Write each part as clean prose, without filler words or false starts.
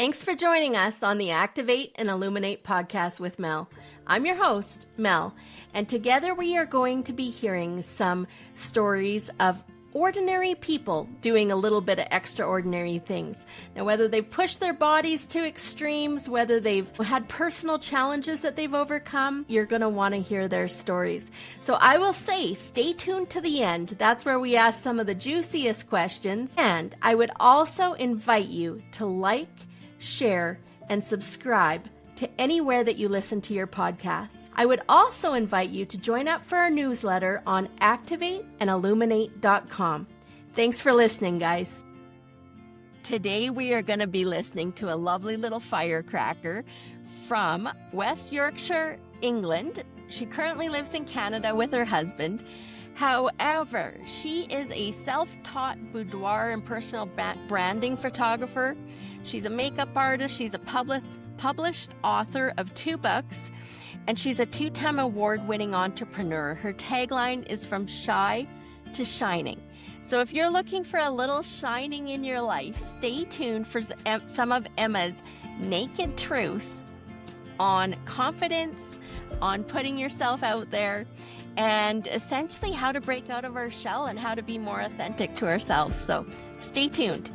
Thanks for joining us on the Activate and Illuminate podcast with Mel. I'm your host, Mel, and together we are going to be hearing some stories of ordinary people doing a little bit of extraordinary things. Now, whether they've pushed their bodies to extremes, whether they've had personal challenges that they've overcome, you're going to want to hear their stories. So I will say, stay tuned to the end. That's where we ask some of the juiciest questions. And I would also invite you to like, share, and subscribe to anywhere that you listen to your podcasts. I would also invite you to join up for our newsletter on activateandilluminate.com. Thanks for listening, guys. Today we are going to be listening to a lovely little firecracker from West Yorkshire, England. She currently lives in Canada with her husband. However, she is a self-taught boudoir and personal branding photographer. She's a makeup artist. She's a published author of 2 books, and she's a 2-time award-winning entrepreneur. Her tagline is "From Shy to Shining." So if you're looking for a little shining in your life, stay tuned for some of Emma's naked truth on confidence, on putting yourself out there, and essentially how to break out of our shell and how to be more authentic to ourselves. So stay tuned.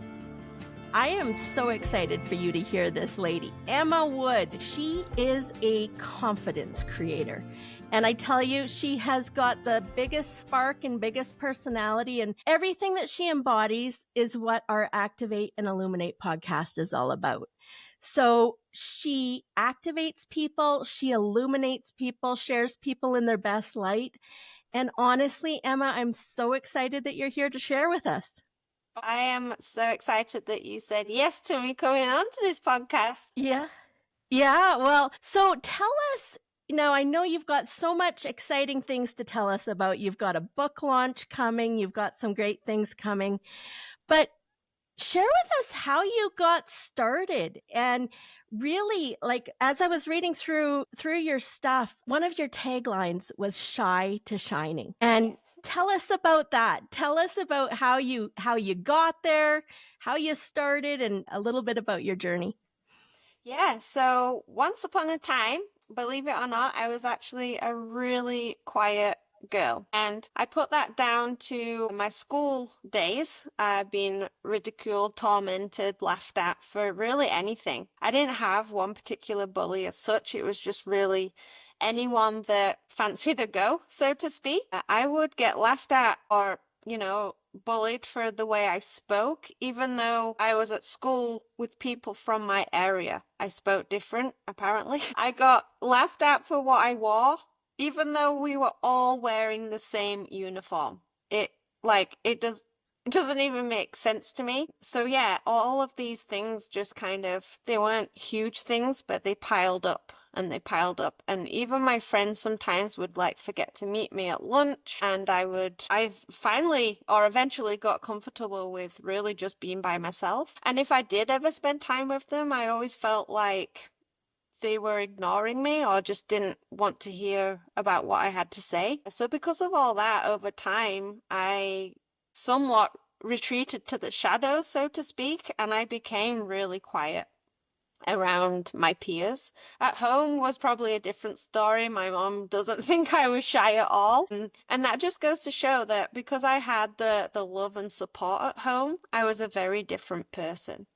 I am so excited for you to hear this lady, Emma Wood. She is a confidence creator. And I tell you, she has got the biggest spark and biggest personality, and everything that she embodies is what our Activate and Illuminate podcast is all about. So she activates people, she illuminates people, shares people in their best light. And honestly, Emma, I'm so excited that you're here to share with us. I am so excited that you said yes to me coming on to this podcast. Yeah. Well, so tell us, I know you've got so much exciting things to tell us about. You've got a book launch coming. You've got some great things coming. But share with us how you got started. And really, like, as I was reading through your stuff, one of your taglines was "Shy to Shining." And Yes. Tell us about that. Tell us about how you got there, how you started, and a little bit about your journey. Yeah, so once upon a time, believe it or not, I was actually a really quiet girl. And I put that down to my school days, being ridiculed, tormented, laughed at for really anything. I didn't have one particular bully as such. It was just really anyone that fancied a go, so to speak. I would get laughed at or, bullied for the way I spoke, even though I was at school with people from my area. I spoke different, apparently. I got laughed at for what I wore, even though we were all wearing the same uniform. It doesn't even make sense to me. So yeah, all of these things just they weren't huge things, but they piled up. And they piled up. And even my friends sometimes would forget to meet me at lunch. And I finally or eventually got comfortable with really just being by myself. And if I did ever spend time with them, I always felt like they were ignoring me or just didn't want to hear about what I had to say. So because of all that, over time, I somewhat retreated to the shadows, so to speak, and I became really quiet around my peers. At home was probably a different story. My mom doesn't think I was shy at all. And that just goes to show that because I had the love and support at home, I was a very different person.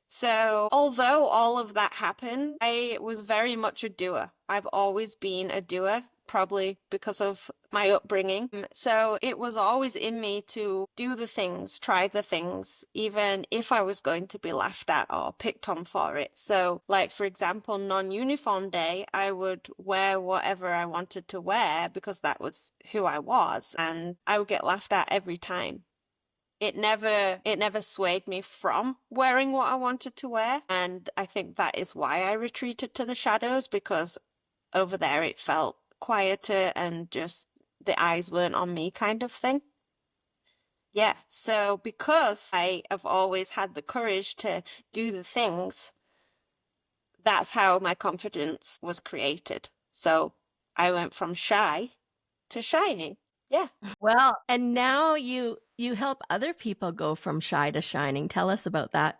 So although all of that happened, I was very much a doer. I've always been a doer, probably because of my upbringing. So it was always in me to do the things, try the things, even if I was going to be laughed at or picked on for it. So for example, non-uniform day, I would wear whatever I wanted to wear because that was who I was, and I would get laughed at every time. It never swayed me from wearing what I wanted to wear. And I think that is why I retreated to the shadows, because over there it felt quieter and just the eyes weren't on me kind of thing. Yeah, so because I have always had the courage to do the things, that's how my confidence was created. So I went from shy to shining. Yeah. Well, and now you help other people go from shy to shining. Tell us about that.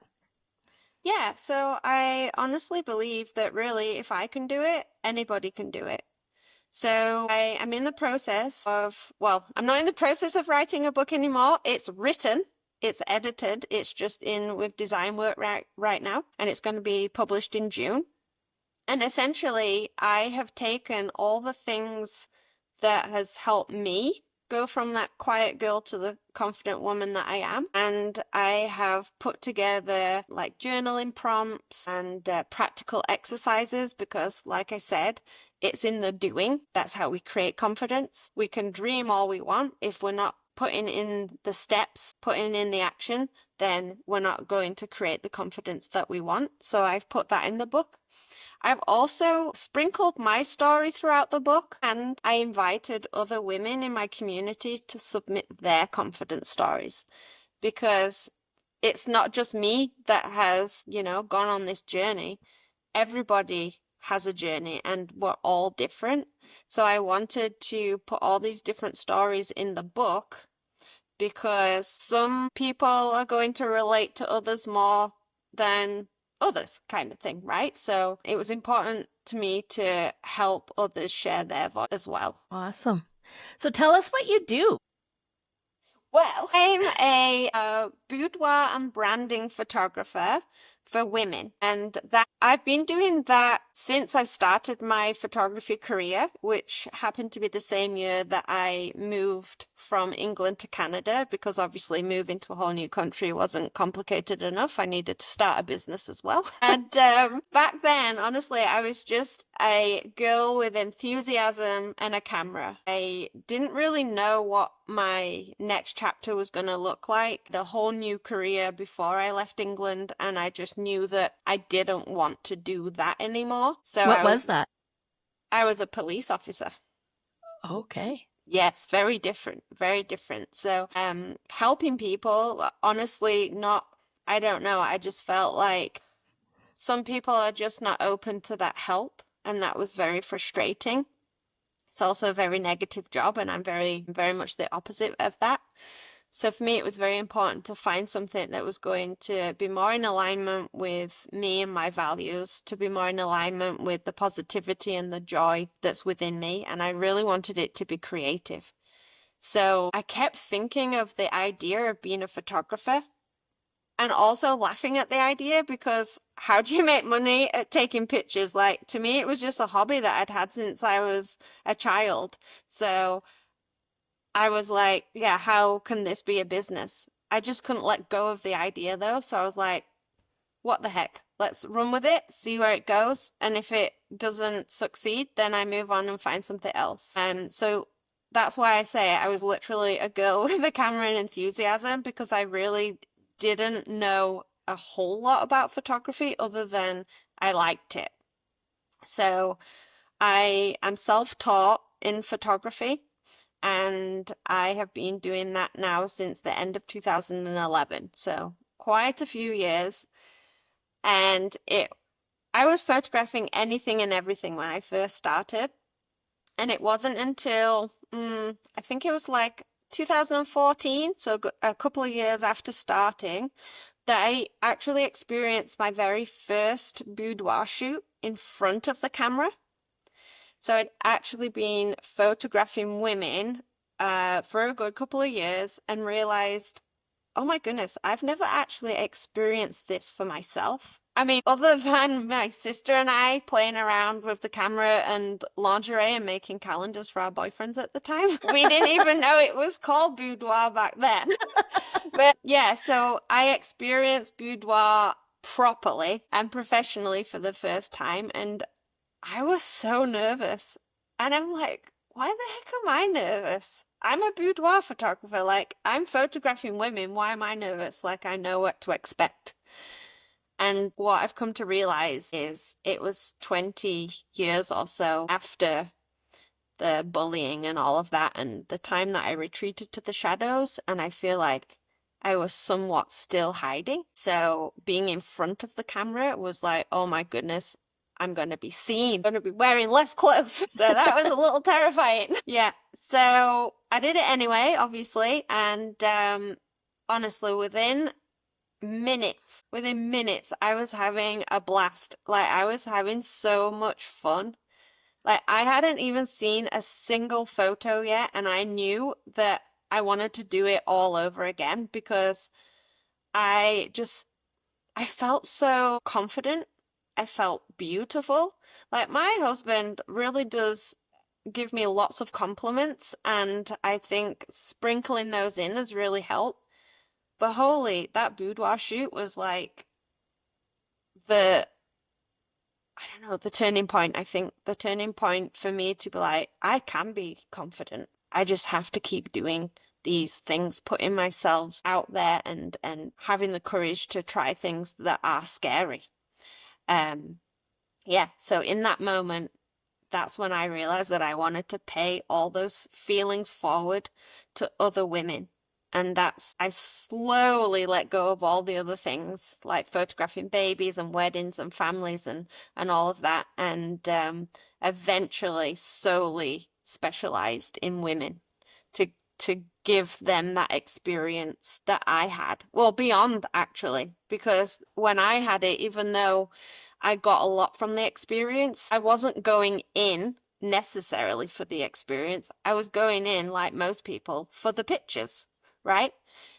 Yeah, so I honestly believe that really, if I can do it, anybody can do it. So I am in the process of, well, I'm not in the process of writing a book anymore. It's written, it's edited, it's just in with design work right now, and it's going to be published in June. And essentially, I have taken all the things that has helped me go from that quiet girl to the confident woman that I am. And I have put together like journaling prompts and practical exercises because, like I said, it's in the doing. That's how we create confidence. We can dream all we want. If we're not putting in the steps, putting in the action, then we're not going to create the confidence that we want. So I've put that in the book. I've also sprinkled my story throughout the book, and I invited other women in my community to submit their confidence stories because it's not just me that has, gone on this journey. Everybody has a journey and we're all different. So I wanted to put all these different stories in the book because some people are going to relate to others more than others, kind of thing, right? So it was important to me to help others share their voice as well. Awesome. So tell us what you do. Well, I'm a boudoir and branding photographer for women, and that I've been doing that since I started my photography career, which happened to be the same year that I moved from England to Canada, because obviously moving to a whole new country wasn't complicated enough. I needed to start a business as well. And back then, honestly, I was just a girl with enthusiasm and a camera. I didn't really know what my next chapter was going to look like. A whole new career before I left England, and I just knew that I didn't want to do that anymore. So What was that? I was a police officer. Okay. Yes, very different, very different. So, helping people, honestly, I don't know. I just felt like some people are just not open to that help, and that was very frustrating. It's also a very negative job, and I'm very, very much the opposite of that. So for me, it was very important to find something that was going to be more in alignment with me and my values, to be more in alignment with the positivity and the joy that's within me. And I really wanted it to be creative. So I kept thinking of the idea of being a photographer and also laughing at the idea because how do you make money at taking pictures? Like, to me, it was just a hobby that I'd had since I was a child. So I was like, yeah, how can this be a business? I just couldn't let go of the idea though. So I was like, what the heck? Let's run with it, see where it goes. And if it doesn't succeed, then I move on and find something else. And so that's why I say I was literally a girl with a camera and enthusiasm because I really didn't know a whole lot about photography other than I liked it. So I am self-taught in photography, and I have been doing that now since the end of 2011. So quite a few years. And I was photographing anything and everything when I first started. And it wasn't until, I think it was like 2014, so a couple of years after starting, that I actually experienced my very first boudoir shoot in front of the camera. So I'd actually been photographing women for a good couple of years and realized, oh my goodness, I've never actually experienced this for myself. I mean, other than my sister and I playing around with the camera and lingerie and making calendars for our boyfriends at the time, we didn't even know it was called boudoir back then. But yeah, so I experienced boudoir properly and professionally for the first time, and I was so nervous. And I'm like, why the heck am I nervous? I'm a boudoir photographer. Like, I'm photographing women. Why am I nervous? Like, I know what to expect. And what I've come to realize is it was 20 years or so after the bullying and all of that, and the time that I retreated to the shadows, and I feel like I was somewhat still hiding. So being in front of the camera was like, oh my goodness, I'm going to be seen. I'm going to be wearing less clothes. So that was a little terrifying. Yeah. So I did it anyway, obviously. And honestly, within within minutes, I was having a blast. Like, I was having so much fun. Like, I hadn't even seen a single photo yet, and I knew that I wanted to do it all over again because I just, I felt so confident. I felt beautiful. Like, my husband really does give me lots of compliments, and I think sprinkling those in has really helped. But holy, that boudoir shoot was like the, I don't know, the turning point. I think the turning point for me to be like, I can be confident. I just have to keep doing these things, putting myself out there and having the courage to try things that are scary. Um, yeah, so in that moment, that's when I realized that I wanted to pay all those feelings forward to other women. And I slowly let go of all the other things, like photographing babies and weddings and families and all of that. And eventually solely specialized in women to to give them that experience that I had. Well, beyond actually, because when I had it, even though I got a lot from the experience, I wasn't going in necessarily for the experience. I was going in, like most people, for the pictures, right?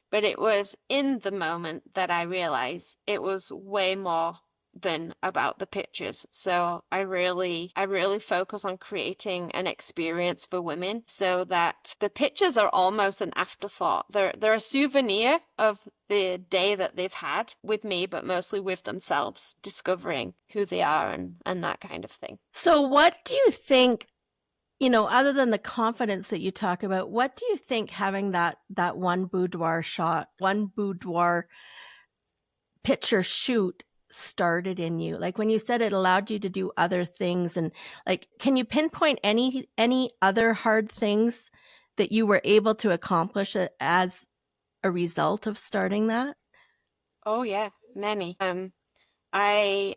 But it was in the moment that I realized it was way more than about the pictures. So I really focus on creating an experience for women so that the pictures are almost an afterthought. They're a souvenir of the day that they've had with me, but mostly with themselves, discovering who they are and that kind of thing. So, what do you think, other than the confidence that you talk about, what do you think having that one boudoir shot, one boudoir picture shoot started in you? Like when you said it allowed you to do other things, and like, can you pinpoint any other hard things that you were able to accomplish as a result of starting that? Oh yeah, many. I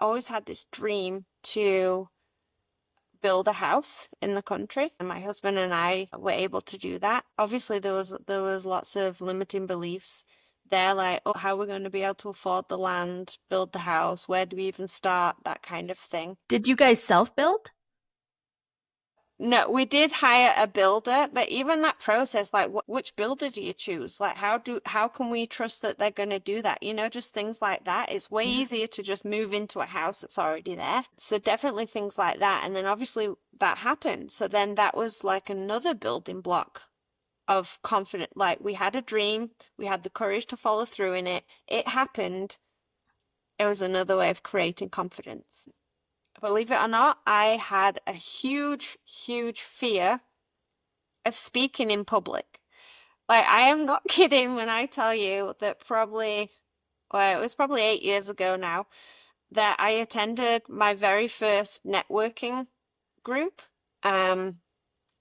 always had this dream to build a house in the country, and my husband and I were able to do that. Obviously, there was lots of limiting beliefs there, like, oh, how we're going to be able to afford the land, build the house, where do we even start, that kind of thing. Did you guys self-build? No, we did hire a builder, but even that process, like which builder do you choose? Like how can we trust that they're going to do that? Just things like that. It's way Yeah. easier to just move into a house that's already there. So definitely things like that. And then obviously that happened. So then that was like another building block of confidence. Like we had a dream, we had the courage to follow through in it. It happened. It was another way of creating confidence. Believe it or not, I had a huge, huge fear of speaking in public. Like, I am not kidding when I tell you that it was probably 8 years ago now, that I attended my very first networking group. And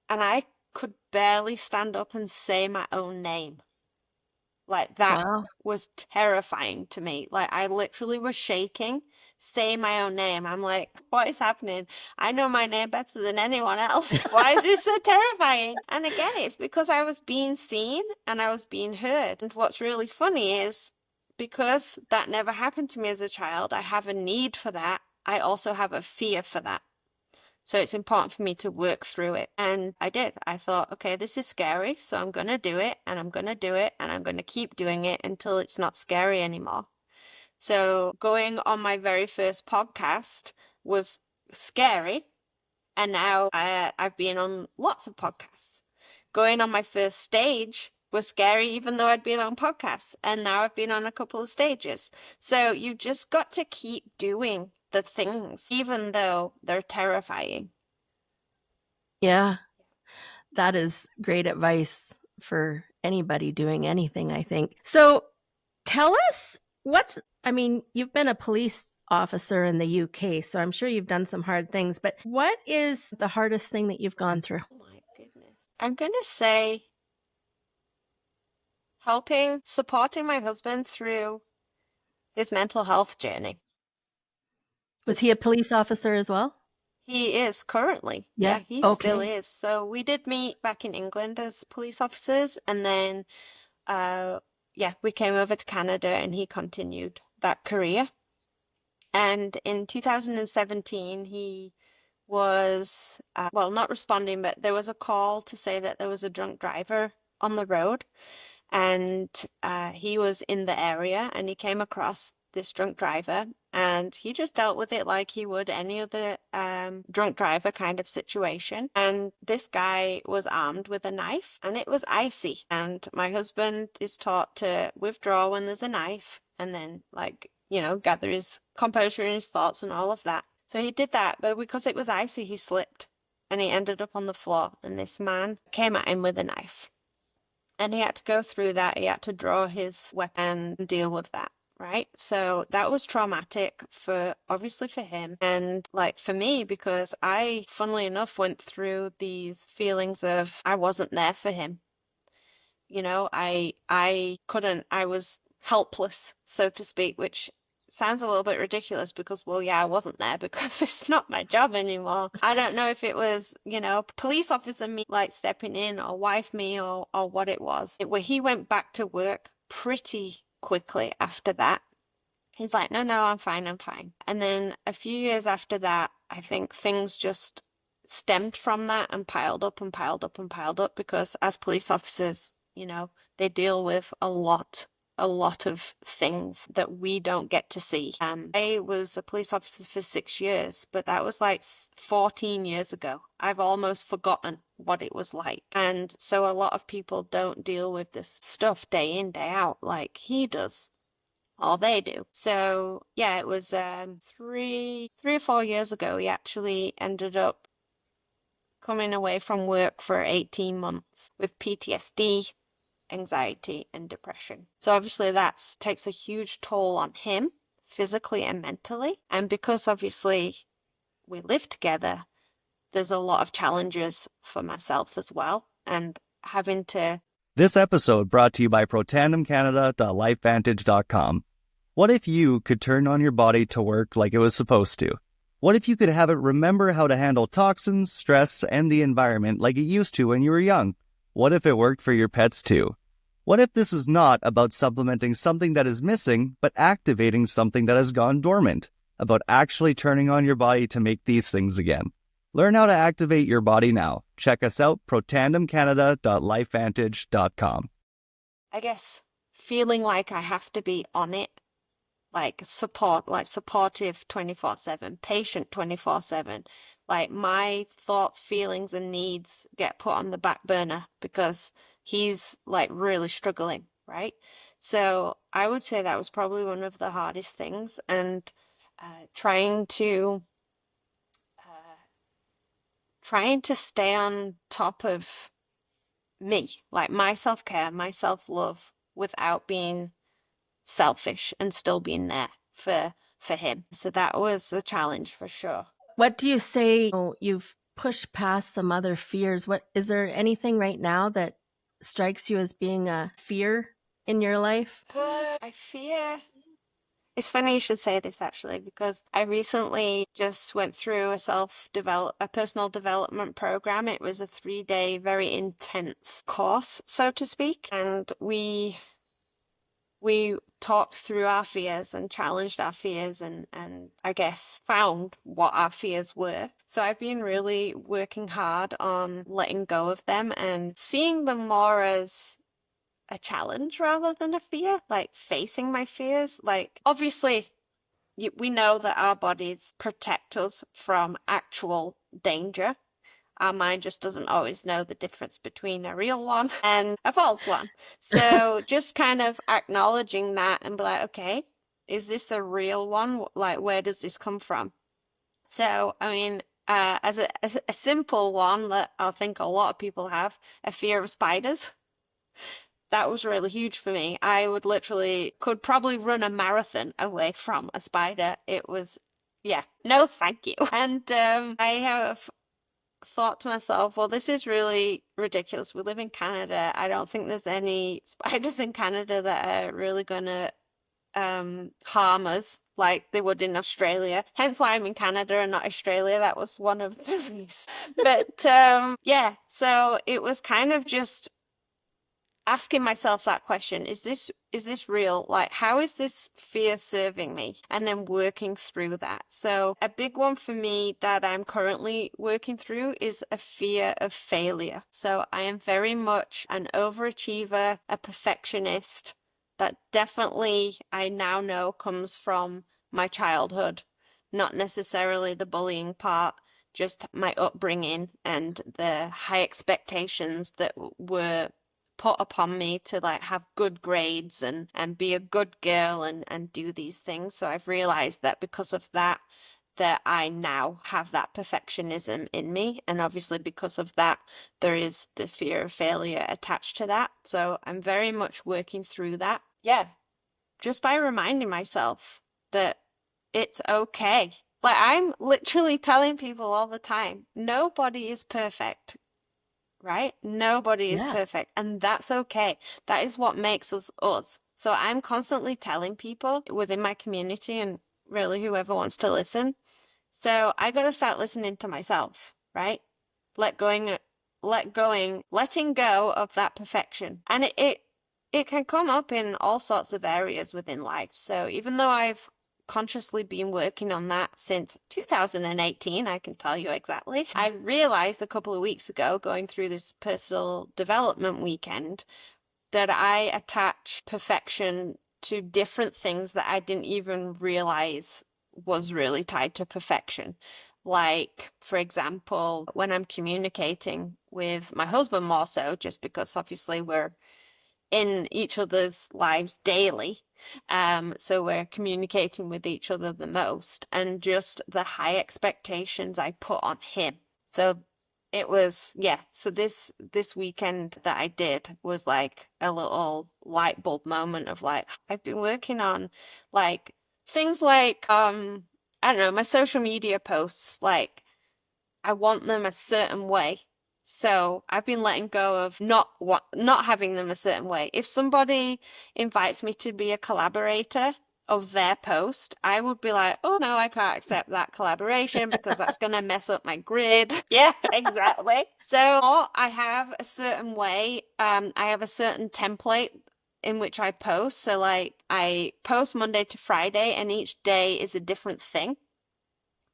I could barely stand up and say my own name. Like that Wow. was terrifying to me. Like I literally was shaking, saying my own name. I'm like, what is happening? I know my name better than anyone else. Why is this so terrifying? And again, it's because I was being seen and I was being heard. And what's really funny is because that never happened to me as a child, I have a need for that. I also have a fear for that. So it's important for me to work through it. And I did. I thought, okay, this is scary, so I'm going to do it and I'm going to do it and I'm going to keep doing it until it's not scary anymore. So going on my very first podcast was scary. And now I've been on lots of podcasts. Going on my first stage was scary, even though I'd been on podcasts. And now I've been on a couple of stages. So you just got to keep doing the things, even though they're terrifying. Yeah, that is great advice for anybody doing anything, I think. So tell us you've been a police officer in the UK, so I'm sure you've done some hard things, but what is the hardest thing that you've gone through? Oh my goodness. I'm going to say supporting my husband through his mental health journey. Was he a police officer as well? He is currently. Yeah. Yeah, he still Okay. is. So we did meet back in England as police officers, and then uh, yeah, we came over to Canada and he continued that career. And in 2017, he was, well, not responding, but there was a call to say that there was a drunk driver on the road. And he was in the area and he came across this drunk driver and he just dealt with it like he would any other drunk driver kind of situation. And this guy was armed with a knife and it was icy. And my husband is taught to withdraw when there's a knife and then, like, you know, gather his composure and his thoughts and all of that. So he did that, but because it was icy, he slipped and he ended up on the floor. And this man came at him with a knife. And he had to go through that. He had to draw his weapon and deal with that, right? So that was traumatic for, obviously for him and like for me, because I, funnily enough, went through these feelings of I wasn't there for him. You know, I couldn't, I was helpless, so to speak, which sounds a little bit ridiculous because, well, yeah, I wasn't there because it's not my job anymore. I don't know if it was, you know, police officer me like stepping in or wife me or what it was. Where he went back to work pretty quickly after that. He's like, no, I'm fine, I'm fine. And then a few years after that, I think things just stemmed from that and piled up and piled up and piled up because as police officers, you know, they deal with a lot of things that we don't get to see. I was a police officer for 6 years, but that was like 14 years ago. I've almost forgotten what it was like. And so a lot of people don't deal with this stuff day in, day out like he does. Or they do. So yeah, it was 3 or 4 years ago. He actually ended up coming away from work for 18 months with PTSD, anxiety, and depression. So obviously that takes a huge toll on him, physically and mentally. And because obviously we live together, there's a lot of challenges for myself as well. And having to... This episode brought to you by protandemcanada.lifevantage.com. What if you could turn on your body to work like it was supposed to? What if you could have it remember how to handle toxins, stress, and the environment like it used to when you were young? What if it worked for your pets too? What if this is not about supplementing something that is missing, but activating something that has gone dormant? About actually turning on your body to make these things again. Learn how to activate your body now. Check us out, protandemcanada.lifevantage.com. I guess feeling like I have to be on it, like supportive 24/7, patient 24/7. Like my thoughts, feelings, and needs get put on the back burner because he's like really struggling, right? So I would say that was probably one of the hardest things, and trying to stay on top of me, like my self-care, my self-love, without being selfish and still being there for him. So that was a challenge for sure. What do you say you've pushed past some other fears? What is there anything right now that strikes you as being a fear in your life? I fear... It's funny you should say this actually, because I recently just went through a personal development program. It was a 3-day, very intense course, so to speak. And we talked through our fears and challenged our fears and I guess found what our fears were. So I've been really working hard on letting go of them and seeing them more as a challenge rather than a fear, like facing my fears. Like obviously we know that our bodies protect us from actual danger. Our mind just doesn't always know the difference between a real one and a false one. So just kind of acknowledging that and be like, okay, is this a real one? Like, where does this come from? So, I mean, as a simple one that I think a lot of people have, a fear of spiders. That was really huge for me. I could probably run a marathon away from a spider. It was, yeah, no thank you. And I have thought to myself, well, this is really ridiculous. We live in Canada. I don't think there's any spiders in Canada that are really going to harm us like they would in Australia. Hence why I'm in Canada and not Australia. That was one of the reasons. But yeah, so it was kind of just asking myself that question, is this real? Like, how is this fear serving me? And then working through that. So a big one for me that I'm currently working through is a fear of failure. So I am very much an overachiever, a perfectionist. That definitely I now know comes from my childhood, not necessarily the bullying part, just my upbringing and the high expectations that were put upon me to like have good grades and be a good girl and do these things. So I've realized that because of that I now have that perfectionism in me, and obviously because of that there is the fear of failure attached to that. So I'm very much working through that. Yeah, just by reminding myself that it's okay. Like, I'm literally telling people all the time, nobody is perfect, right? Nobody is Yeah. perfect, and that's okay. That is what makes us us. So I'm constantly telling people within my community and really whoever wants to listen. So I got to start listening to myself, right? Letting go of that perfection. And it can come up in all sorts of areas within life. So even though I've consciously been working on that since 2018, I can tell you exactly. I realized a couple of weeks ago, going through this personal development weekend, that I attach perfection to different things that I didn't even realize was really tied to perfection. Like, for example, when I'm communicating with my husband more so, just because obviously we're in each other's lives daily. So we're communicating with each other the most, and just the high expectations I put on him. So it was, yeah. So this weekend that I did was like a little light bulb moment of like, I've been working on like things like I don't know, my social media posts, like I want them a certain way. So I've been letting go of not having them a certain way. If somebody invites me to be a collaborator of their post, I would be like, oh no, I can't accept that collaboration because that's going to mess up my grid. Yeah, exactly. So or I have a certain way, I have a certain template in which I post. So like I post Monday to Friday and each day is a different thing.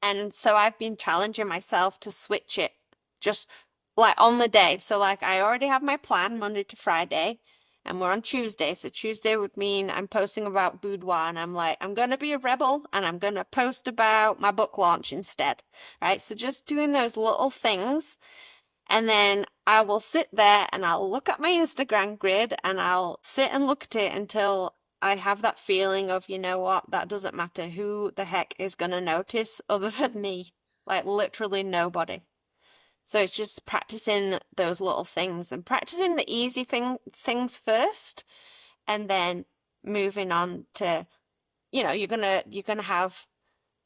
And so I've been challenging myself to switch it just like on the day. So like I already have my plan Monday to Friday and we're on Tuesday. So Tuesday would mean I'm posting about boudoir and I'm like, I'm going to be a rebel and I'm going to post about my book launch instead. Right. So just doing those little things. And then I will sit there and I'll look at my Instagram grid and I'll sit and look at it until I have that feeling of, you know what, that doesn't matter. Who the heck is going to notice other than me? Like literally nobody. So it's just practicing those little things and practicing the easy things first, and then moving on to, you know, you're gonna have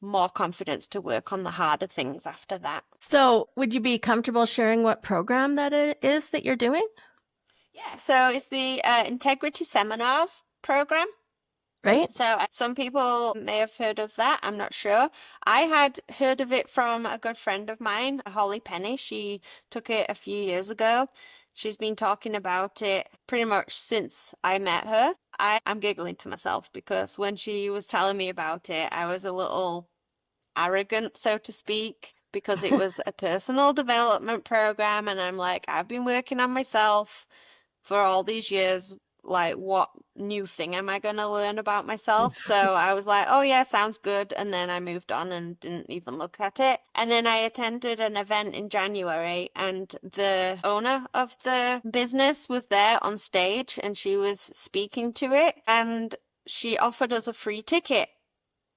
more confidence to work on the harder things after that. So, would you be comfortable sharing what program that it is that you're doing? Yeah, so it's the Integrity Seminars program. Right? So some people may have heard of that. I'm not sure. I had heard of it from a good friend of mine, Holly Penny. She took it a few years ago. She's been talking about it pretty much since I met her. I'm giggling to myself because when she was telling me about it, I was a little arrogant, so to speak, because it was a personal development program. And I'm like, I've been working on myself for all these years. Like, what new thing am I going to learn about myself? So I was like, oh yeah, sounds good. And then I moved on and didn't even look at it. And then I attended an event in January and the owner of the business was there on stage and she was speaking to it and she offered us a free ticket.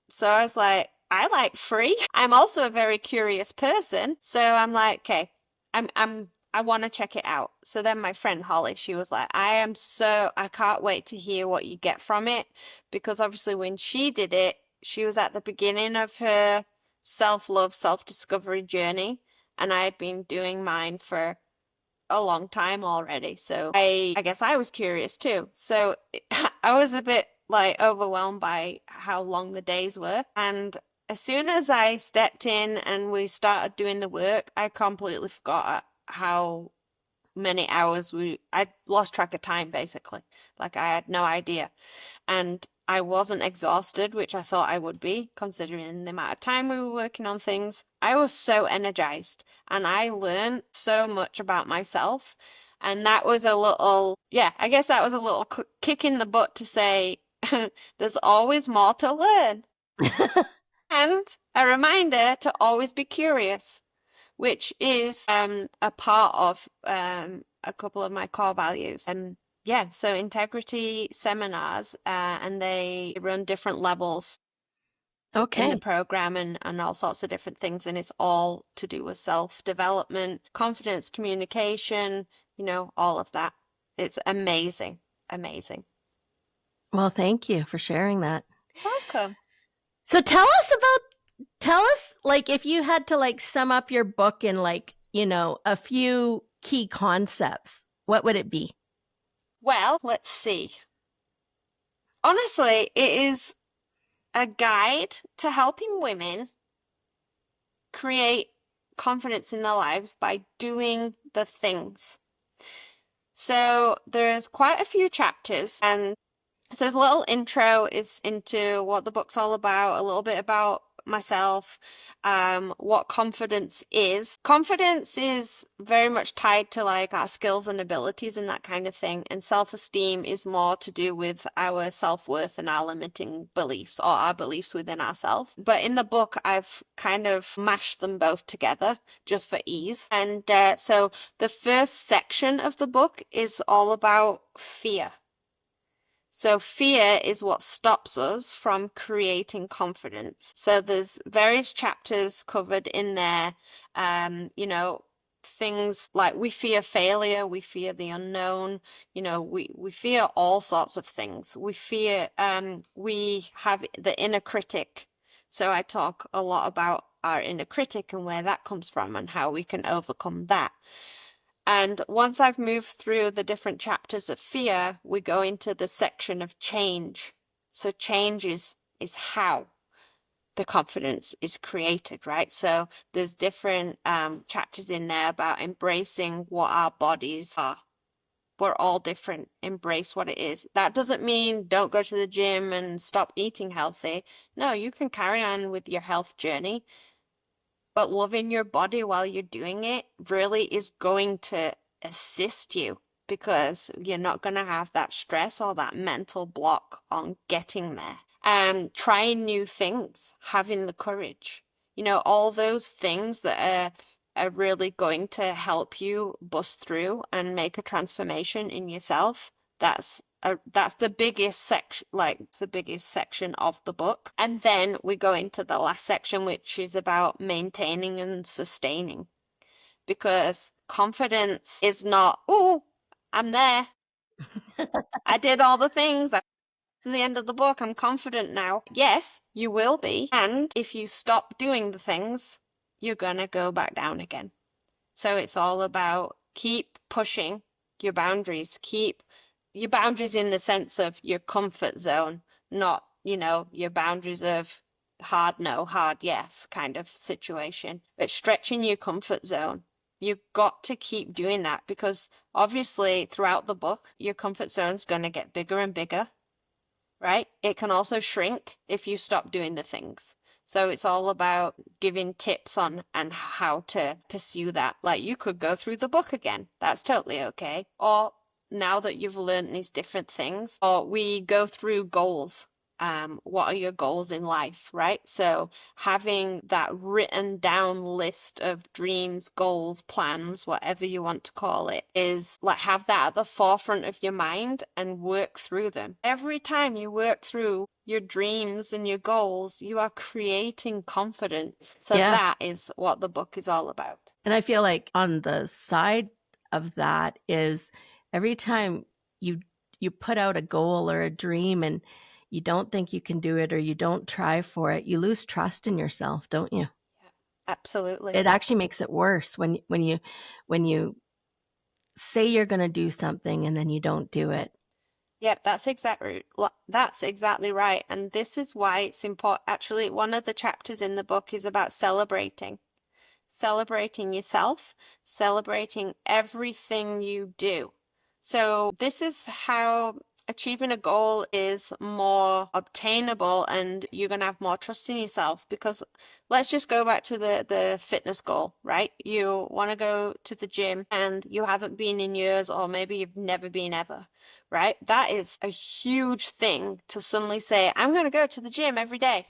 So I was like, I like free. I'm also a very curious person. So I'm like, okay, I want to check it out. So then my friend Holly, she was like, I can't wait to hear what you get from it. Because obviously when she did it, she was at the beginning of her self-love, self-discovery journey. And I had been doing mine for a long time already. So I guess I was curious too. So I was a bit like overwhelmed by how long the days were. And as soon as I stepped in and we started doing the work, I completely forgot how many hours I lost track of time basically. Like I had no idea. And I wasn't exhausted, which I thought I would be, considering the amount of time we were working on things. I was so energized and I learned so much about myself. And that was a little, yeah, I guess that was a little kick in the butt to say, there's always more to learn. And a reminder to always be curious, which is a part of a couple of my core values. And yeah, so integrity seminars, and they run different levels in the program and all sorts of different things. And it's all to do with self-development, confidence, communication, all of that. It's amazing. Amazing. Well, thank you for sharing that. Welcome. So tell us, like, if you had to, like, sum up your book in, like, a few key concepts, what would it be? Well, let's see. Honestly, it is a guide to helping women create confidence in their lives by doing the things. So there's quite a few chapters, and so this little intro is into what the book's all about, a little bit about myself, what confidence is. Confidence is very much tied to like our skills and abilities and that kind of thing. And self-esteem is more to do with our self-worth and our limiting beliefs or our beliefs within ourselves. But in the book, I've kind of mashed them both together just for ease. And so the first section of the book is all about fear. So fear is what stops us from creating confidence. So there's various chapters covered in there, things like we fear failure, we fear the unknown, we fear all sorts of things. We fear, we have the inner critic. So I talk a lot about our inner critic and where that comes from and how we can overcome that. And once I've moved through the different chapters of fear, we go into the section of change. So change is how the confidence is created, right? So there's different chapters in there about embracing what our bodies are. We're all different. Embrace what it is. That doesn't mean don't go to the gym and stop eating healthy. No, you can carry on with your health journey. But loving your body while you're doing it really is going to assist you because you're not going to have that stress or that mental block on getting there. Trying new things, having the courage, all those things that are really going to help you bust through and make a transformation in yourself. That's the biggest section of the book. And then we go into the last section, which is about maintaining and sustaining. Because confidence is not, oh, I'm there. I did all the things. At the end of the book, I'm confident now. Yes, you will be. And if you stop doing the things, you're going to go back down again. So it's all about keep pushing your boundaries, keep your boundaries in the sense of your comfort zone, not, your boundaries of hard no, hard yes kind of situation, but stretching your comfort zone. You've got to keep doing that because obviously throughout the book, your comfort zone's going to get bigger and bigger, right? It can also shrink if you stop doing the things. So it's all about giving tips on and how to pursue that. Like you could go through the book again. That's totally okay. Or now that you've learned these different things, or we go through goals. What are your goals in life, right? So having that written down list of dreams, goals, plans, whatever you want to call it, is like have that at the forefront of your mind and work through them. Every time you work through your dreams and your goals, you are creating confidence. So that is what the book is all about. And I feel like on the side of that is every time you put out a goal or a dream and you don't think you can do it or you don't try for it, you lose trust in yourself, don't you? Yeah, absolutely. It actually makes it worse when you say you're going to do something and then you don't do it. Yep, that's exactly right. And this is why it's important. Actually, one of the chapters in the book is about celebrating celebrating yourself, celebrating everything you do. So this is how achieving a goal is more obtainable, and you're going to have more trust in yourself. Because let's just go back to the fitness goal, right? You want to go to the gym and you haven't been in years, or maybe you've never been ever, right? That is a huge thing to suddenly say, I'm going to go to the gym every day.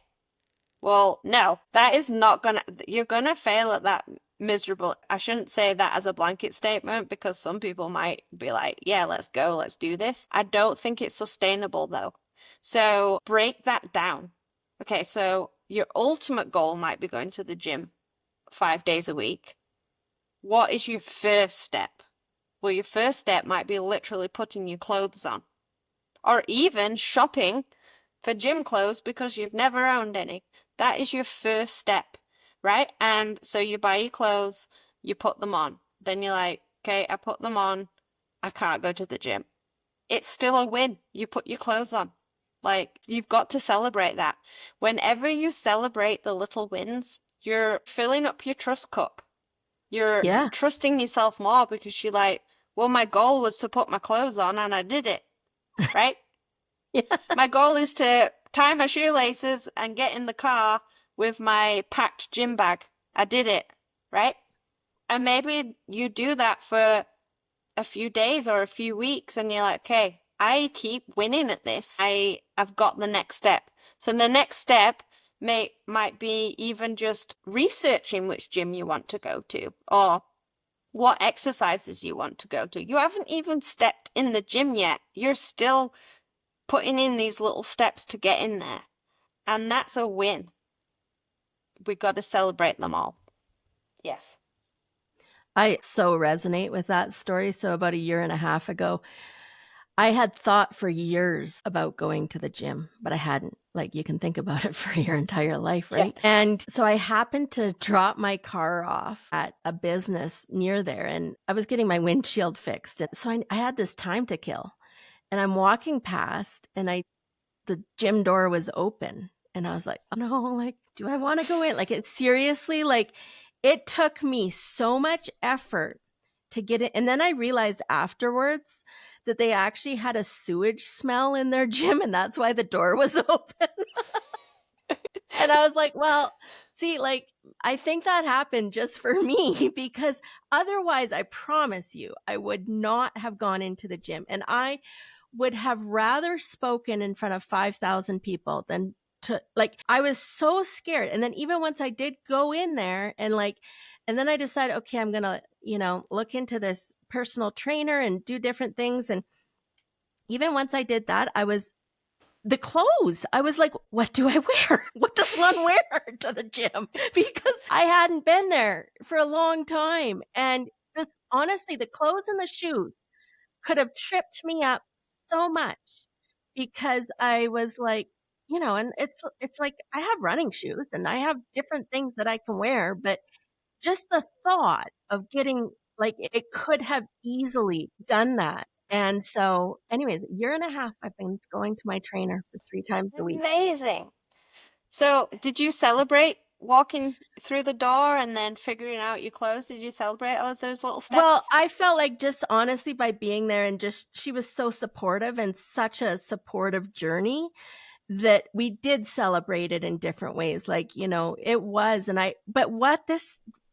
Well, no, that is not gonna, you're gonna fail at that miserable. I shouldn't say that as a blanket statement, because some people might be like, yeah, let's go, let's do this. I don't think it's sustainable though. So break that down. Okay, so your ultimate goal might be going to the gym 5 days a week. What is your first step? Well, your first step might be literally putting your clothes on, or even shopping for gym clothes because you've never owned any. That is your first step, right? And so you buy your clothes, you put them on. Then you're like, okay, I put them on. I can't go to the gym. It's still a win. You put your clothes on. Like, you've got to celebrate that. Whenever you celebrate the little wins, you're filling up your trust cup. You're Yeah. trusting yourself more, because you're like, well, my goal was to put my clothes on and I did it, right? Yeah. My goal is to tie my shoelaces and get in the car with my packed gym bag. I did it, right? And maybe you do that for a few days or a few weeks, and you're like, okay, I keep winning at this. I've got the next step. So the next step might be even just researching which gym you want to go to, or what exercises you want to go to. You haven't even stepped in the gym yet. You're still putting in these little steps to get in there. And that's a win. We've got to celebrate them all. Yes. I so resonate with that story. So about a year and a half ago, I had thought for years about going to the gym, but I hadn't. Like, you can think about it for your entire life, right? Yeah. And so I happened to drop my car off at a business near there, and I was getting my windshield fixed. And so I had this time to kill. And I'm walking past, and the gym door was open. And I was like, oh no, like, do I want to go in? Like, it seriously, like, it took me so much effort to get it. And then I realized afterwards that they actually had a sewage smell in their gym, and that's why the door was open. And I was like, well, see, like, I think that happened just for me, because otherwise, I promise you, I would not have gone into the gym. And I would have rather spoken in front of 5,000 people than to, like, I was so scared. And then even once I did go in there and then I decided, okay, I'm going to, look into this personal trainer and do different things. And even once I did that, the clothes, I was like, what do I wear? What does one wear to the gym? Because I hadn't been there for a long time. And honestly, the clothes and the shoes could have tripped me up so much, because I was like, and it's like I have running shoes and I have different things that I can wear, but just the thought of getting, like, it could have easily done that. And so anyways, a year and a half, I've been going to my trainer for 3 times a week. Amazing. So did you celebrate walking through the door and then figuring out your clothes? Did you celebrate all those little steps? Well, I felt like, just honestly, by being there, and just, she was so supportive, and such a supportive journey, that we did celebrate it in different ways. Like, it was, but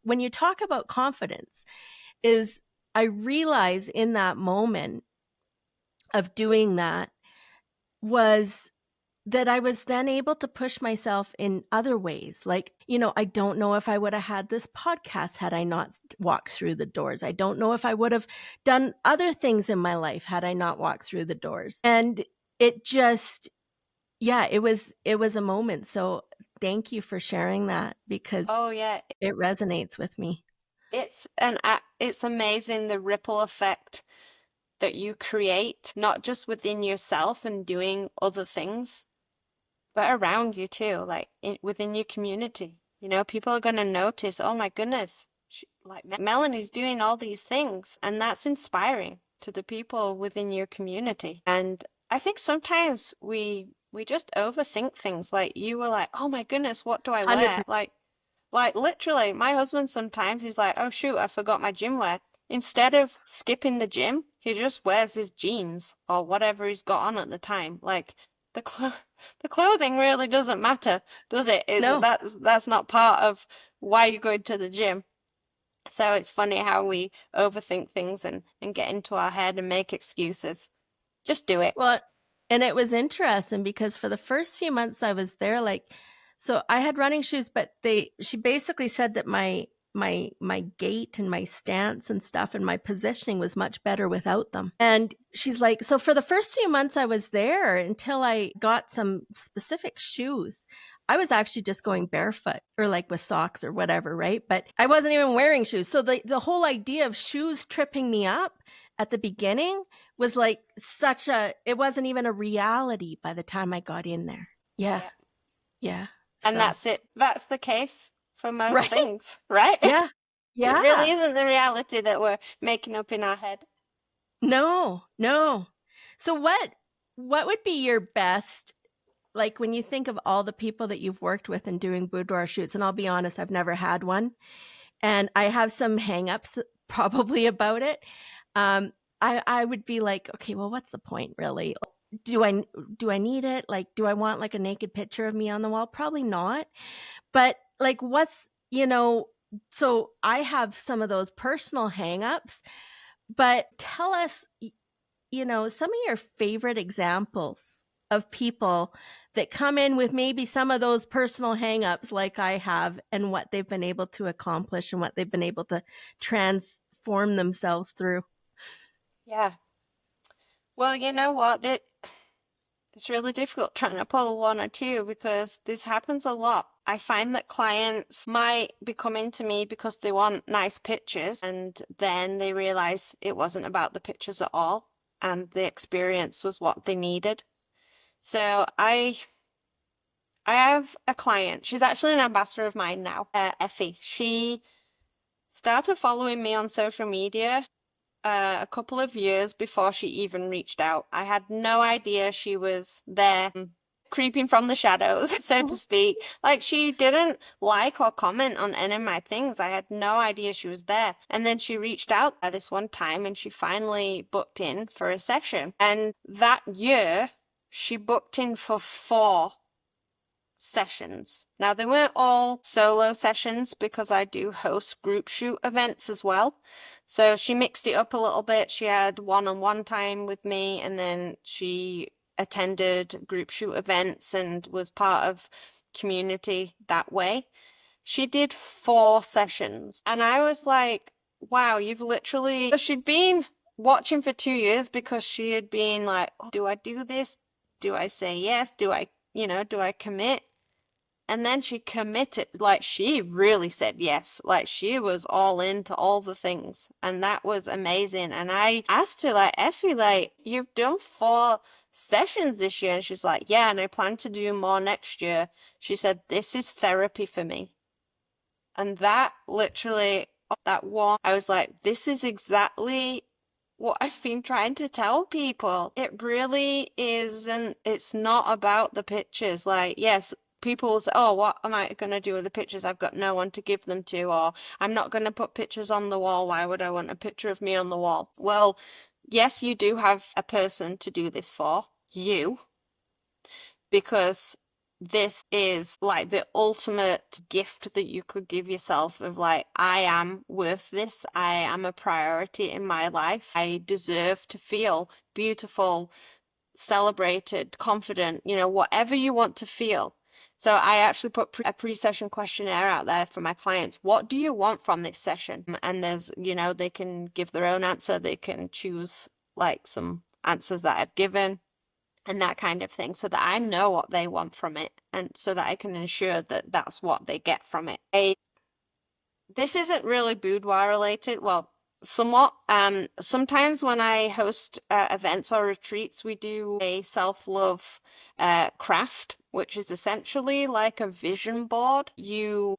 when you talk about confidence, is I realize in that moment of doing that was that I was then able to push myself in other ways. Like, I don't know if I would have had this podcast had I not walked through the doors. I don't know if I would have done other things in my life had I not walked through the doors. And it just, yeah, it was a moment. So thank you for sharing that, because Oh yeah, it resonates with me. it's amazing the ripple effect that you create, not just within yourself and doing other things, but around you too, like within your community. People are going to notice, oh my goodness, like Melanie's doing all these things, and that's inspiring to the people within your community. And I think sometimes we just overthink things. Like, you were like, oh my goodness, what do I wear? 100%. Like, Like literally, my husband sometimes he's like, oh shoot, I forgot my gym wear. Instead of skipping the gym, he just wears his jeans or whatever he's got on at the time. Like the clothing really doesn't matter, does it? No. That's not part of why you're going to the gym. So it's funny how we overthink things and get into our head and make excuses. Just do it. Well, and it was interesting because for the first few months I was there, like, so I had running shoes, but she basically said that my gait and my stance and stuff and my positioning was much better without them. And she's like, so for the first few months I was there until I got some specific shoes, I was actually just going barefoot or like with socks or whatever, right? But I wasn't even wearing shoes. So the whole idea of shoes tripping me up at the beginning was like it wasn't even a reality by the time I got in there. Yeah. Yeah. And So, that's it. That's the case for most right? things, right? Yeah. It Yeah. really isn't the reality that we're making up in our head. No. So what would be your best, like when you think of all the people that you've worked with in doing boudoir shoots, and I'll be honest, I've never had one. And I have some hangups probably about it. I would be like, okay, well, what's the point really? Do I need it? Like, do I want like a naked picture of me on the wall? Probably not. But like, so I have some of those personal hangups, but tell us, some of your favorite examples of people that come in with maybe some of those personal hangups like I have and what they've been able to accomplish and what they've been able to transform themselves through. Yeah. Well, you know what? It's really difficult trying to pull one or two because this happens a lot. I find that clients might be coming to me because they want nice pictures and then they realize it wasn't about the pictures at all and the experience was what they needed. So I have a client. She's actually an ambassador of mine now, Effie. She started following me on social media a couple of years before she even reached out. I had no idea she was there, creeping from the shadows, so to speak. Like, she didn't like or comment on any of my things. I had no idea she was there. And then she reached out this one time and she finally booked in for a session. And that year, she booked in for 4 sessions. Now, they weren't all solo sessions because I do host group shoot events as well. So she mixed it up a little bit. She had one-on-one time with me and then she attended group shoot events and was part of community that way. She did 4 sessions and I was like, wow, you've literally... So she'd been watching for 2 years because she had been like, oh, do I do this? Do I say yes? Do I commit? And then she committed, like she really said yes, like she was all into all the things. And that was amazing. And I asked her, like, Effie, like, you've done 4 sessions this year. And she's like, yeah, and I plan to do more next year. She said, this is therapy for me. And that literally, that one, I was like, this is exactly what I've been trying to tell people. It really isn't, it's not about the pictures. Like, yes, people will say, oh, what am I going to do with the pictures? I've got no one to give them to, or I'm not going to put pictures on the wall. Why would I want a picture of me on the wall? Well, yes, you do have a person to do this for, you, because this is like the ultimate gift that you could give yourself of like, I am worth this. I am a priority in my life. I deserve to feel beautiful, celebrated, confident, whatever you want to feel. So I actually put a pre-session questionnaire out there for my clients. What do you want from this session? And there's, they can give their own answer. They can choose like some answers that I've given and that kind of thing so that I know what they want from it and so that I can ensure that that's what they get from it. This isn't really boudoir related. Well, somewhat. Sometimes when I host events or retreats, we do a self-love craft, which is essentially like a vision board. You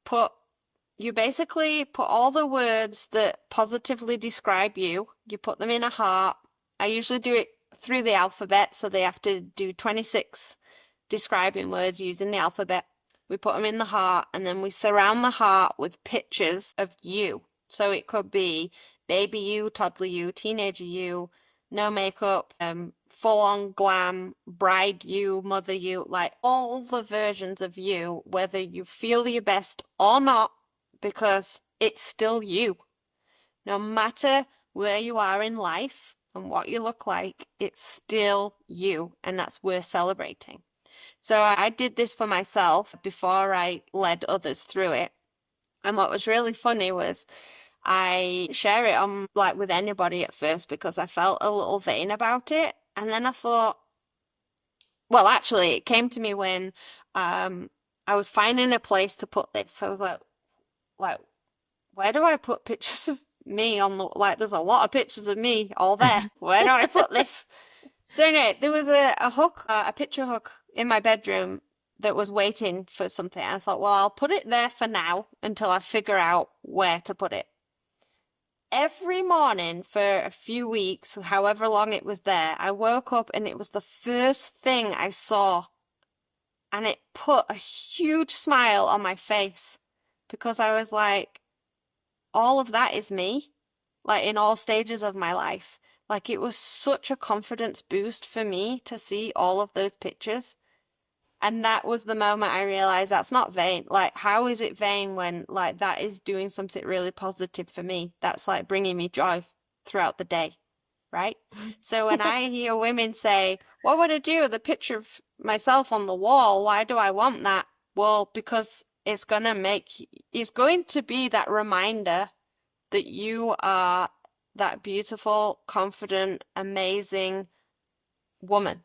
basically put all the words that positively describe you. You put them in a heart. I usually do it through the alphabet, so they have to do 26 describing words using the alphabet. we put them in the heart, and then we surround the heart with pictures of you. So it could be baby you, toddler you, teenager you, no makeup, full on glam, bride you, mother you, like all the versions of you, whether you feel your best or not, because it's still you. No matter where you are in life and what you look like, it's still you, and that's worth celebrating. So I did this for myself before I led others through it. And what was really funny was I share it on like with anybody at first because I felt a little vain about it. And then I thought, well, actually, it came to me when I was finding a place to put this. I was like, where do I put pictures of me on the, like, there's a lot of pictures of me all there. Where do I put this? So anyway, there was a hook, a picture hook in my bedroom that was waiting for something. I thought, well, I'll put it there for now until I figure out where to put it. Every morning for a few weeks, however long it was there, I woke up and it was the first thing I saw. And it put a huge smile on my face because I was like, all of that is me, like in all stages of my life. Like it was such a confidence boost for me to see all of those pictures. And that was the moment I realized that's not vain. Like, how is it vain when like that is doing something really positive for me? That's like bringing me joy throughout the day, right? So when I hear women say, what would I do with a picture of myself on the wall? Why do I want that? Well, because it's going to be that reminder that you are that beautiful, confident, amazing woman.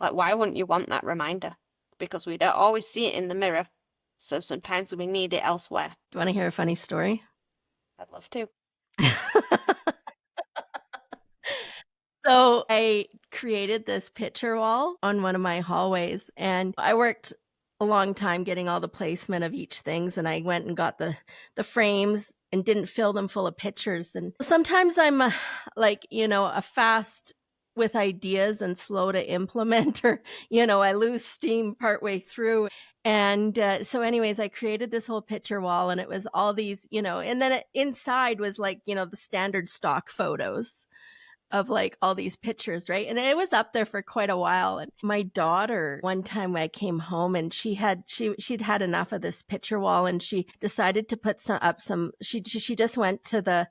Like, why wouldn't you want that reminder? Because we don't always see it in the mirror. So sometimes we need it elsewhere. Do you want to hear a funny story? I'd love to. So I created this picture wall on one of my hallways, and I worked a long time getting all the placement of each things, and I went and got the frames and didn't fill them full of pictures. And sometimes I'm a fast with ideas and slow to implement, or I lose steam partway through. And so anyways, I created this whole picture wall, and it was all these, and then inside was like, the standard stock photos of like all these pictures, right? And it was up there for quite a while. And my daughter, one time I came home and she'd had enough of this picture wall, and she decided to put she just went to the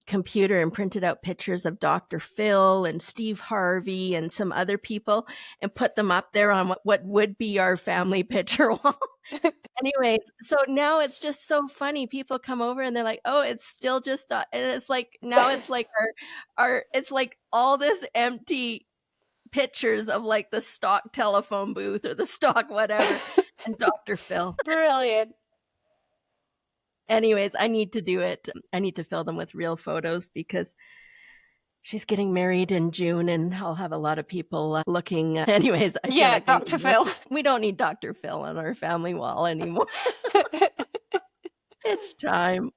computer and printed out pictures of Dr. Phil and Steve Harvey and some other people and put them up there on what would be our family picture wall. Anyways, so now it's just so funny. People come over and they're like, oh, it's still just, and it's like, now it's like it's like all this empty pictures of like the stock telephone booth or the stock whatever and Dr. Phil. Brilliant. Anyways, I need to do it. I need to fill them with real photos because she's getting married in June and I'll have a lot of people looking. Anyways. Yeah, Dr. Phil. We don't need Dr. Phil on our family wall anymore. It's time.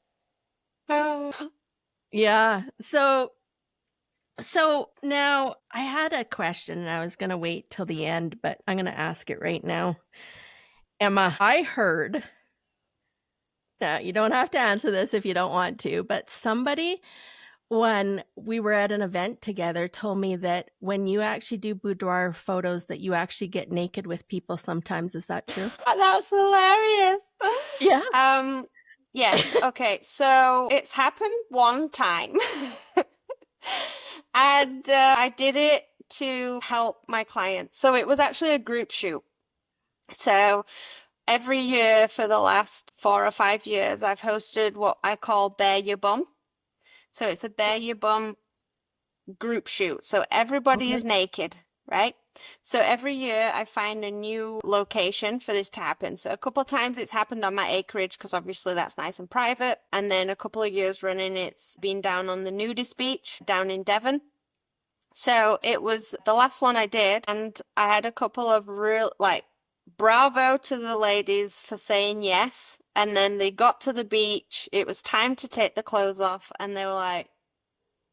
Yeah. So now I had a question and I was going to wait till the end, but I'm going to ask it right now. Emma, I heard, now you don't have to answer this if you don't want to, but somebody, when we were at an event together, told me that when you actually do boudoir photos that you actually get naked with people sometimes. Is that true? That's hilarious. Yeah. Yes. Okay. So it's happened one time. And I did it to help my clients. So it was actually a group shoot. So every year for the last 4 or 5 years, I've hosted what I call Bare Your Bum. So it's a Bare Your Bum group shoot. So everybody is naked, right? So every year I find a new location for this to happen. So a couple of times it's happened on my acreage because obviously that's nice and private. And then a couple of years running, it's been down on the nudist beach down in Devon. So it was the last one I did, and I had a couple of real, like, bravo to the ladies for saying yes. And then they got to the beach. It was time to take the clothes off, and they were like,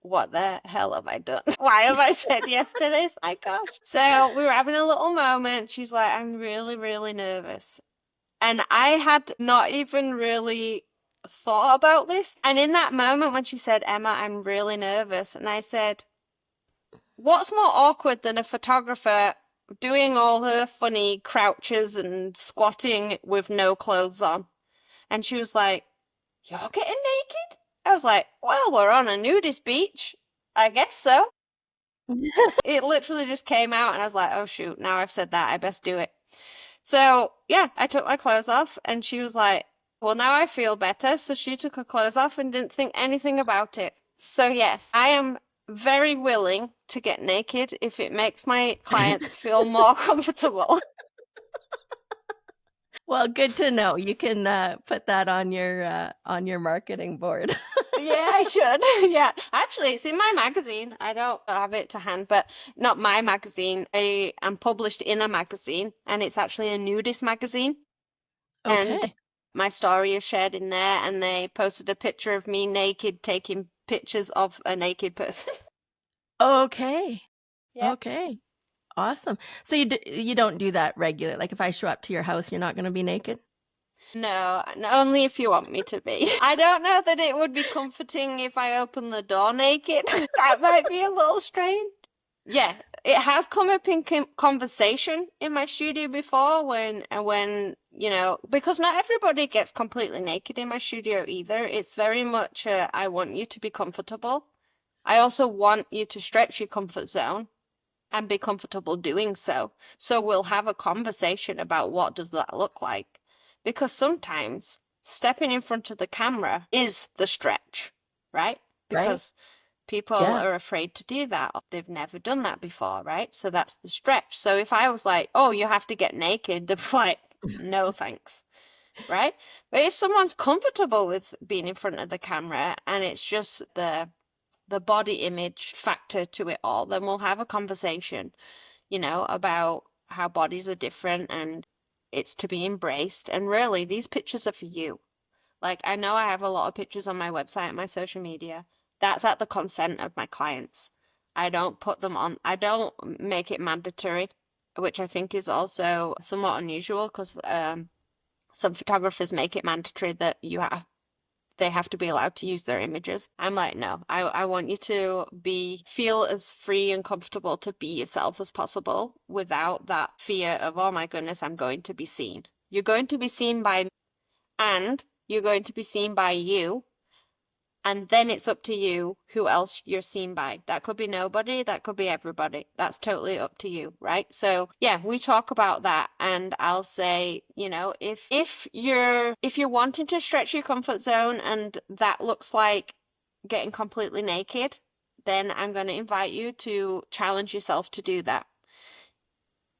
what the hell have I done? Why have I said yes to this? My gosh. So we were having a little moment. She's like, I'm really, really nervous. And I had not even really thought about this. And in that moment when she said, Emma, I'm really nervous, and I said, what's more awkward than a photographer doing all her funny crouches and squatting with no clothes on? And she was like, you're getting naked? I was like, well, we're on a nudist beach. I guess so. It literally just came out, and I was like, oh, shoot, now I've said that, I best do it. So, yeah, I took my clothes off, and she was like, well, now I feel better. So she took her clothes off and didn't think anything about it. So, yes, I am very willing to get naked if it makes my clients feel more comfortable. Well, good to know. You can put that on your marketing board. Yeah, I should. Yeah. Actually, it's in my magazine. I don't have it to hand, but not my magazine. I am published in a magazine, and it's actually a nudist magazine. And Okay. my story is shared in there, and they posted a picture of me naked taking pictures of a naked person. Okay. Yeah. Okay. Awesome. So you don't do that regularly. Like if I show up to your house, you're not going to be naked? No, only if you want me to be. I don't know that it would be comforting if I open the door naked. That might be a little strange. Yeah, it has come up in conversation in my studio before when because not everybody gets completely naked in my studio either. It's very much I want you to be comfortable. I also want you to stretch your comfort zone and be comfortable doing so. So we'll have a conversation about what does that look like. Because sometimes stepping in front of the camera is the stretch, right? Because people are afraid to do that. They've never done that before, right? So that's the stretch. So if I was like, oh, you have to get naked, they're like, no, thanks. Right? But if someone's comfortable with being in front of the camera and it's just the body image factor to it all, then we'll have a conversation, about how bodies are different and it's to be embraced. And really, these pictures are for you. Like, I know I have a lot of pictures on my website and my social media. That's at the consent of my clients. I don't put them on, I don't make it mandatory, which I think is also somewhat unusual because some photographers make it mandatory that they have to be allowed to use their images. I'm like, no, I want you to feel as free and comfortable to be yourself as possible without that fear of, oh my goodness, I'm going to be seen. You're going to be seen by me, and you're going to be seen by you. And then it's up to you who else you're seen by. That could be nobody, that could be everybody. That's totally up to you, right? So yeah, we talk about that, and I'll say, if you're wanting to stretch your comfort zone and that looks like getting completely naked, then I'm going to invite you to challenge yourself to do that.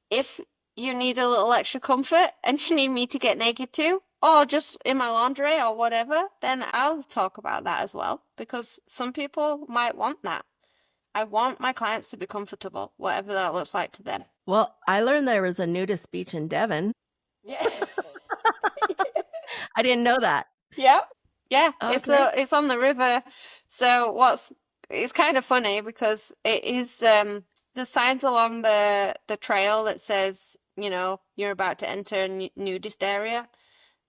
If you need a little extra comfort and you need me to get naked too, or just in my lingerie or whatever, then I'll talk about that as well, because some people might want that. I want my clients to be comfortable, whatever that looks like to them. Well, I learned there was a nudist beach in Devon. Yeah. I didn't know that. Yep. Yeah. Okay. It's on the river. So it's kind of funny because it is the signs along the trail that says, you're about to enter a nudist area.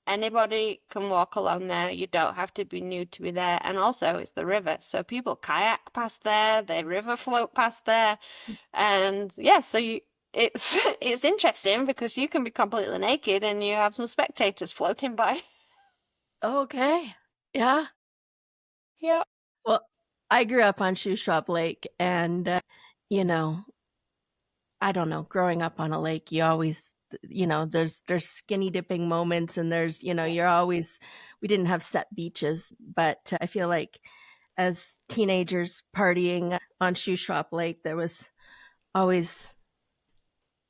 Anybody can walk along there. You don't have to be nude to be there. And also, it's the river. So people kayak past there, they river float past there. And yeah, so it's interesting because you can be completely naked and you have some spectators floating by. Okay. Yeah. Yeah. Well, I grew up on Shoe Shop Lake, and, I don't know, growing up on a lake, you always, there's skinny dipping moments, and there's, we didn't have set beaches, but I feel like as teenagers partying on Shoe Shop Lake, there was always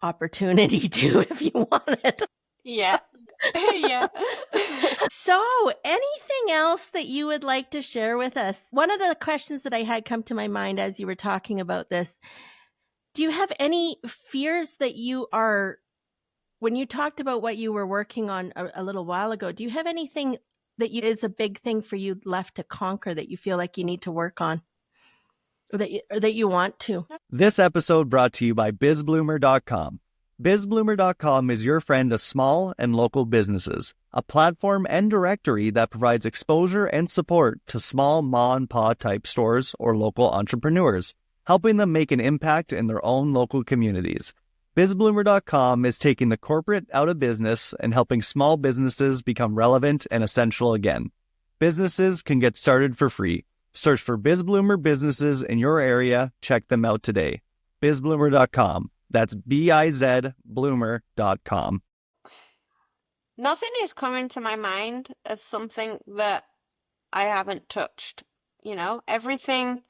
opportunity to, if you wanted. Yeah. Yeah. So, anything else that you would like to share with us? One of the questions that I had come to my mind as you were talking about this, do you have any fears that when you talked about what you were working on a little while ago, do you have anything that is a big thing for you left to conquer that you feel like you need to work on or that you want to? This episode brought to you by bizbloomer.com. BizBloomer.com is your friend to small and local businesses, a platform and directory that provides exposure and support to small ma-and-pa type stores or local entrepreneurs, helping them make an impact in their own local communities. BizBloomer.com is taking the corporate out of business and helping small businesses become relevant and essential again. Businesses can get started for free. Search for BizBloomer businesses in your area. Check them out today. BizBloomer.com. That's BIZbloomer.com. Nothing is coming to my mind as something that I haven't touched. You know, everything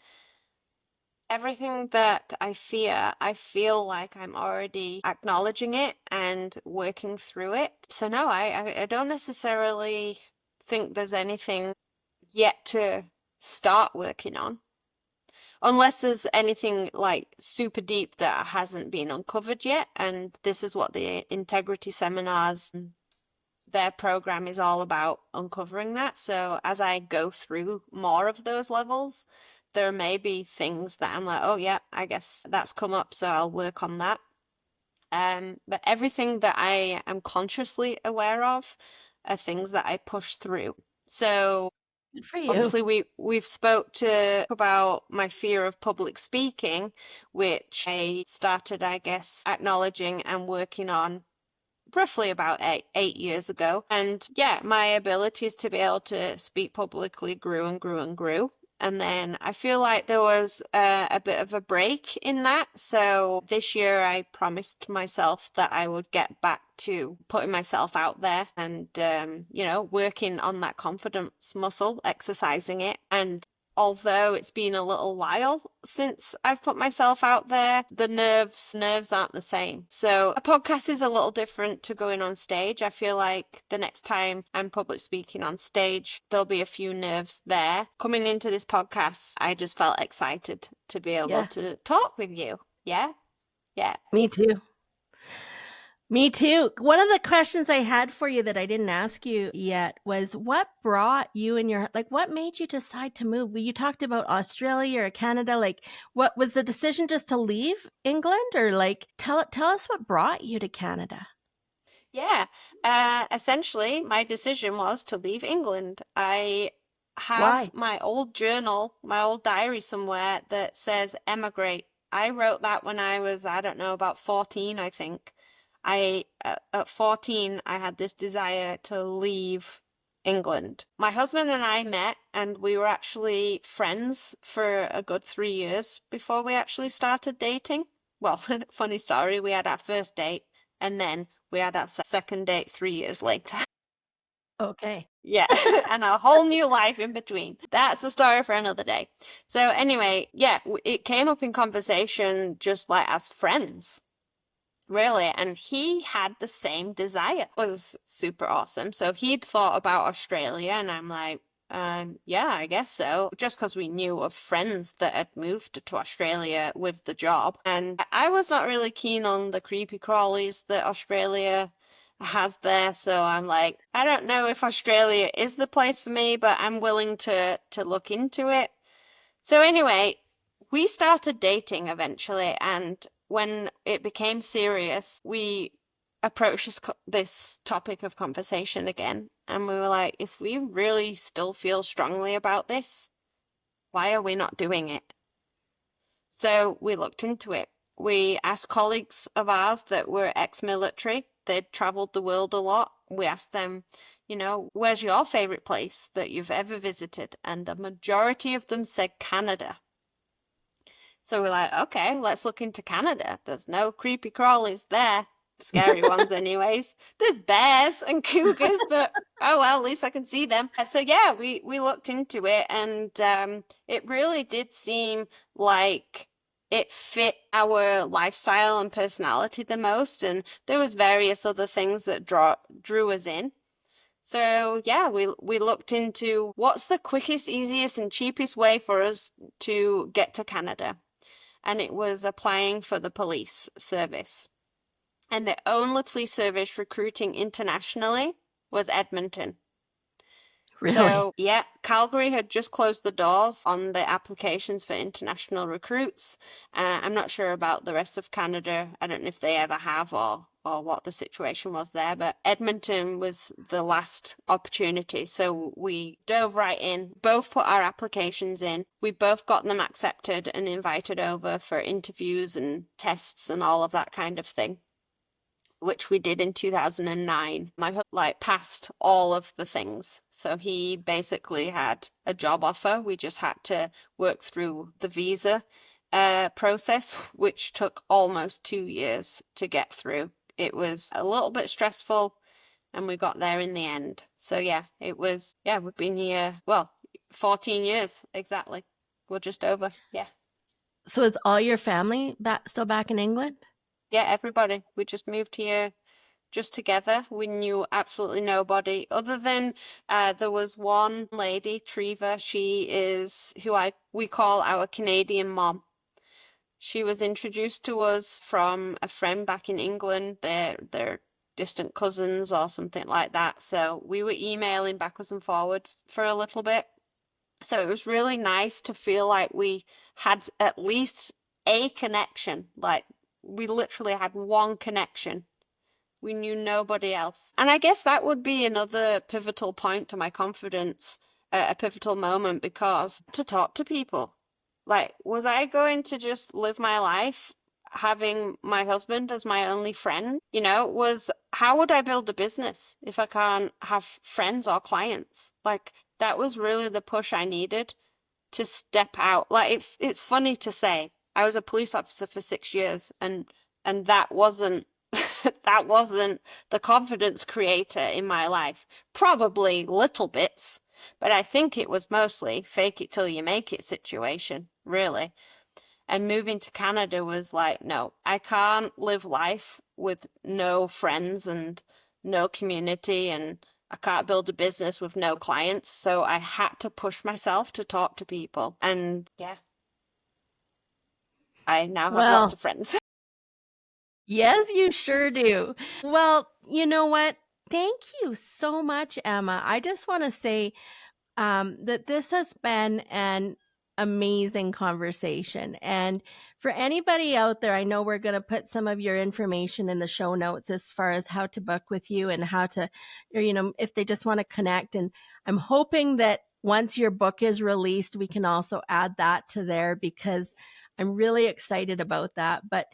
that I feel like I'm already acknowledging it and working through it. So no, I don't necessarily think there's anything yet to start working on. Unless there's anything like super deep that hasn't been uncovered yet. And this is what the Integrity Seminars, their program is all about, uncovering that. So as I go through more of those levels, there may be things that I'm like, oh yeah, I guess that's come up, so I'll work on that. But everything that I am consciously aware of are things that I push through. So Good for you. obviously we've spoke about my fear of public speaking, which I started, I guess, acknowledging and working on roughly about eight years ago. And yeah, my abilities to be able to speak publicly grew and grew and grew. And then I feel like there was a bit of a break in that. So this year I promised myself that I would get back to putting myself out there and, working on that confidence muscle, exercising it. And although it's been a little while since I've put myself out there, the nerves aren't the same. So a podcast is a little different to going on stage. I feel like the next time I'm public speaking on stage, there'll be a few nerves there. Coming into this podcast, I just felt excited to be able to talk with you. Yeah? Yeah. Me too. Me too. One of the questions I had for you that I didn't ask you yet was what brought you and what made you decide to move? You talked about Australia or Canada. Like, what was the decision just to leave England, or like, tell us what brought you to Canada? Yeah. Essentially, my decision was to leave England. I have my old journal, my old diary somewhere that says emigrate. I wrote that when I was, I don't know, about 14, I think. At 14, I had this desire to leave England. My husband and I met, and we were actually friends for a good 3 years before we actually started dating. Well, funny story, we had our first date, and then we had our second date 3 years later. Okay. Yeah, and a whole new life in between. That's a story for another day. So anyway, yeah, it came up in conversation just like as friends. Really, and he had the same desire. It was super awesome. So he'd thought about Australia, and I'm like, yeah, I guess so. Just because we knew of friends that had moved to Australia with the job. And I was not really keen on the creepy crawlies that Australia has there. So I'm like, I don't know if Australia is the place for me, but I'm willing to look into it. So anyway, we started dating eventually, and when it became serious, we approached this topic of conversation again. And we were like, if we really still feel strongly about this, why are we not doing it? So we looked into it. We asked colleagues of ours that were ex-military. They'd traveled the world a lot. We asked them, where's your favorite place that you've ever visited? And the majority of them said Canada. So we're like, okay, let's look into Canada. There's no creepy crawlies there. Scary ones anyways. There's bears and cougars, but oh well, at least I can see them. So yeah, we looked into it, and it really did seem like it fit our lifestyle and personality the most, and there was various other things that drew us in. So yeah, we looked into what's the quickest, easiest, and cheapest way for us to get to Canada. And it was applying for the police service. And the only police service recruiting internationally was Edmonton. Really? So, yeah, Calgary had just closed the doors on the applications for international recruits. I'm not sure about the rest of Canada. I don't know if they ever have or what the situation was there, but Edmonton was the last opportunity. So we dove right in, both put our applications in. We both got them accepted and invited over for interviews and tests and all of that kind of thing, which we did in 2009. My husband passed all of the things. So he basically had a job offer. We just had to work through the visa process, which took almost 2 years to get through. It was a little bit stressful and we got there in the end. So yeah, we've been here, 14 years exactly. We're just over. Yeah. So is all your family still back in England? Yeah, everybody. We just moved here just together. We knew absolutely nobody other than there was one lady, Treva. She is who we call our Canadian mom. She was introduced to us from a friend back in England. They're distant cousins or something like that. So we were emailing backwards and forwards for a little bit. So it was really nice to feel like we had at least a connection. Like we literally had one connection. We knew nobody else. And I guess that would be another pivotal point to my confidence, a pivotal moment, because to talk to people. Like, was I going to just live my life having my husband as my only friend? How would I build a business if I can't have friends or clients? Like, that was really the push I needed to step out. Like, it's funny to say, I was a police officer for 6 years, and that wasn't that wasn't the confidence creator in my life. Probably little bits, but I think it was mostly fake it till you make it situation, really. And moving to Canada was like, no, I can't live life with no friends and no community, and I can't build a business with no clients. So I had to push myself to talk to people. And yeah, I now have lots of friends. Yes, you sure do. Well, you know what? Thank you so much, Emma. I just want to say that this has been an amazing conversation. And for anybody out there, I know we're going to put some of your information in the show notes as far as how to book with you and how to, or, if they just want to connect. And I'm hoping that once your book is released, we can also add that to there because I'm really excited about that. But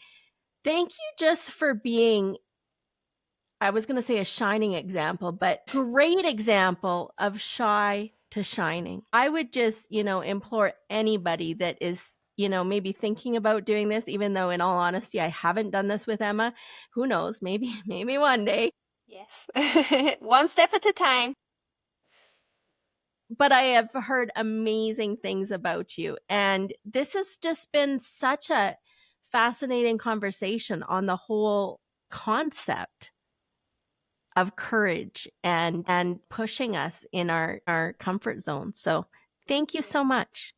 thank you just for being, I was going to say a shining example, but great example of shy to shining. I would just, implore anybody that is, maybe thinking about doing this, even though in all honesty, I haven't done this with Emma. Who knows? Maybe one day. Yes. One step at a time. But I have heard amazing things about you. And this has just been such a fascinating conversation on the whole concept of courage and pushing us in our comfort zone. So thank you so much.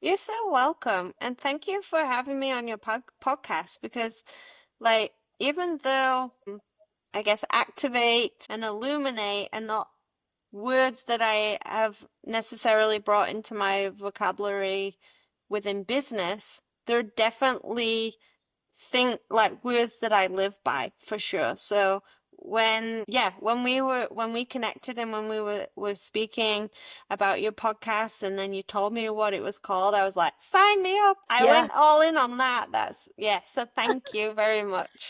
You're so welcome. And thank you for having me on your podcast because, even though I guess activate and illuminate are not words that I have necessarily brought into my vocabulary within business, they're definitely words that I live by for sure. So when we connected and when we were speaking about your podcast and then you told me what it was called, I was like, sign me up. I went all in on that. So thank you very much.